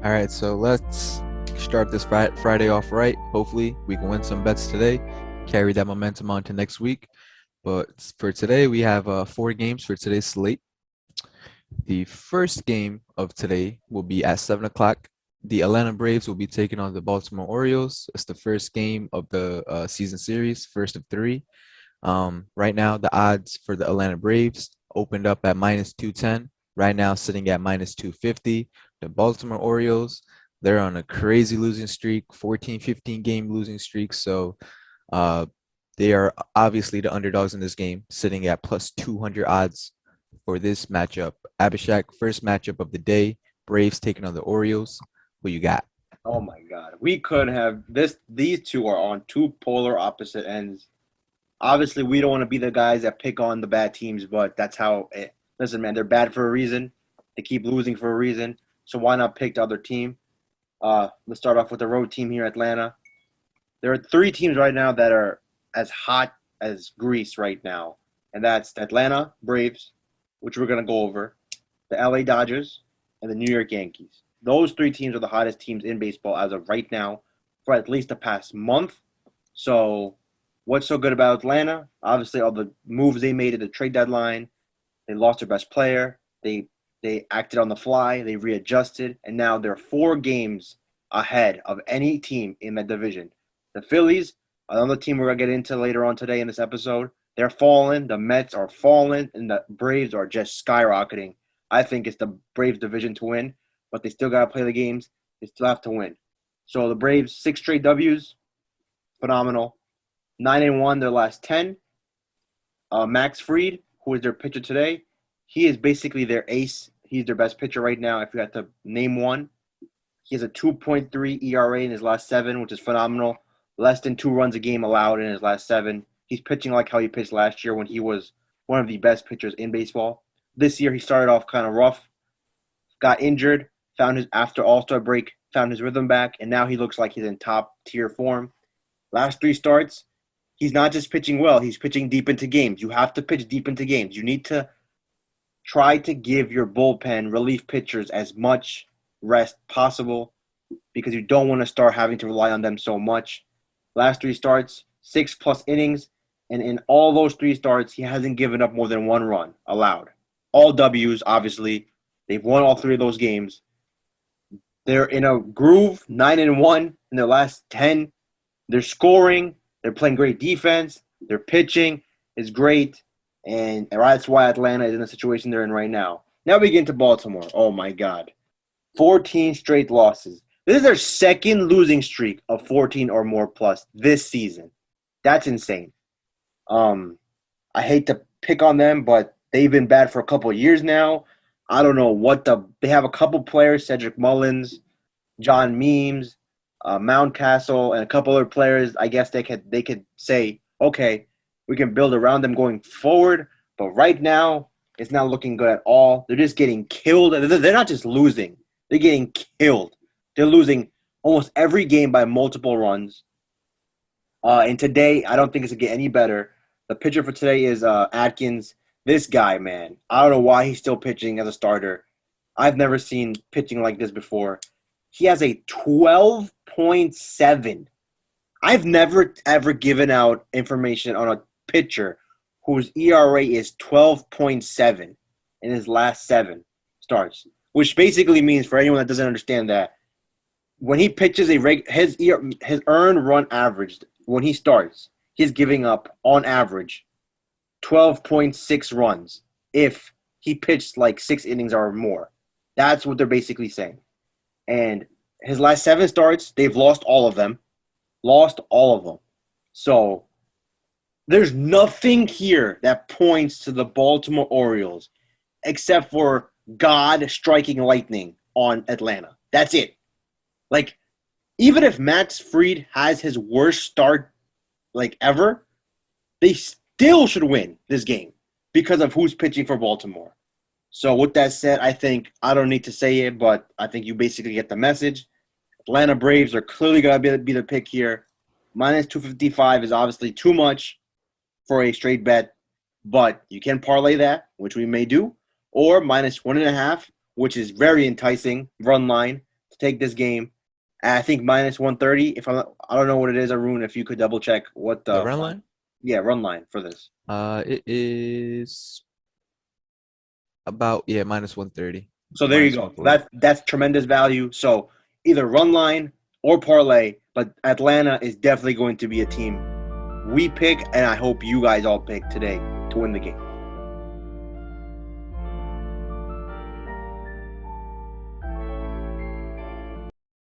All right, so let's start this Friday off right. Hopefully, we can win some bets today, carry that momentum on to next week. But for today, we have four games for today's slate. The first game of today will be at 7 o'clock. The Atlanta Braves will be taking on the Baltimore Orioles. It's the first game of the season series, first of three. Right now, the odds for the Atlanta Braves opened up at minus 210. Right now, sitting at minus 250. The Baltimore Orioles, they're on a crazy losing streak, 14, 15 game losing streak. So uh, they are obviously the underdogs in this game, sitting at plus 200 odds for this matchup. Abhishek, first matchup of the day. Braves taking on the Orioles. What you got? Oh my God. We could have this. These two are on two polar opposite ends. Obviously, we don't want to be the guys that pick on the bad teams, but that's how it. Listen, man, they're bad for a reason. They keep losing for a reason. So why not pick the other team? Let's start off with the road team here, Atlanta. There are three teams right now that are as hot as Greece right now, and that's the Atlanta Braves, which we're gonna go over, the LA Dodgers, and the New York Yankees. Those three teams are the hottest teams in baseball as of right now for at least the past month. So, what's so good about Atlanta? Obviously, all the moves they made at the trade deadline. They lost their best player. They acted on the fly. They readjusted, and now they're 4 games ahead of any team in that division. The Phillies, another team we're gonna get into later on today in this episode, they're falling. The Mets are falling, and the Braves are just skyrocketing. I think it's the Braves division to win, but they still gotta play the games. They still have to win. So the Braves 6 straight W's, phenomenal. 9-1 their last 10. Max Fried, who is their pitcher today, he is basically their ace. He's their best pitcher right now. If you had to name one, he has a 2.3 ERA in his last 7, which is phenomenal. Less than 2 runs a game allowed in his last 7. He's pitching like how he pitched last year when he was one of the best pitchers in baseball. This year he started off kind of rough, got injured, found his after All-Star break, found his rhythm back, and now he looks like he's in top tier form. Last 3 starts, he's not just pitching well, he's pitching deep into games. You have to pitch deep into games. You need to try to give your bullpen relief pitchers as much rest possible because you don't want to start having to rely on them so much. Last 3 starts, 6+ innings, and in all those 3 starts, he hasn't given up more than 1 run allowed. All W's, obviously. They've won all 3 of those games. They're in a groove, 9-1 in their last 10. They're scoring. They're playing great defense. Their pitching is great. And that's why Atlanta is in the situation they're in right now. Now we get into Baltimore. Oh, my God. 14 straight losses. This is their second losing streak of 14 or more plus this season. That's insane. I hate to pick on them, but they've been bad for a couple of years now. I don't know what they have a couple players, Cedric Mullins, John Means, Mountcastle, and a couple other players. I guess they could say, okay, we can build around them going forward. But right now, it's not looking good at all. They're just getting killed. They're not just losing; they're getting killed. They're losing almost every game by multiple runs. And today, I don't think it's going to get any better. The pitcher for today is Atkins. This guy, man, I don't know why he's still pitching as a starter. I've never seen pitching like this before. He has a 12.7. I've never, ever given out information on a pitcher whose ERA is 12.7 in his last 7 starts, which basically means, for anyone that doesn't understand that, when he pitches his earned run average when he starts, he's giving up on average 12.6 runs if he pitched like 6 innings or more. That's what they're basically saying. And his last 7 starts, they've lost all of them. Lost all of them. So there's nothing here that points to the Baltimore Orioles except for God striking lightning on Atlanta. That's it. Like, even if Max Fried has his worst start like ever, they still should win this game because of who's pitching for Baltimore. So with that said, I don't need to say it, but I think you basically get the message. Atlanta Braves are clearly going to be the pick here. Minus 255 is obviously too much for a straight bet, but you can parlay that, which we may do, or minus 1.5, which is very enticing run line. to take this game. I think minus 130. If I don't know what it is, Arun. If you could double check what The the run line? run line for this. It is about minus 130. So there you Minus go. 140. That's tremendous value. So either run line or parlay, but Atlanta is definitely going to be a team we pick, and I hope you guys all pick today to win the game.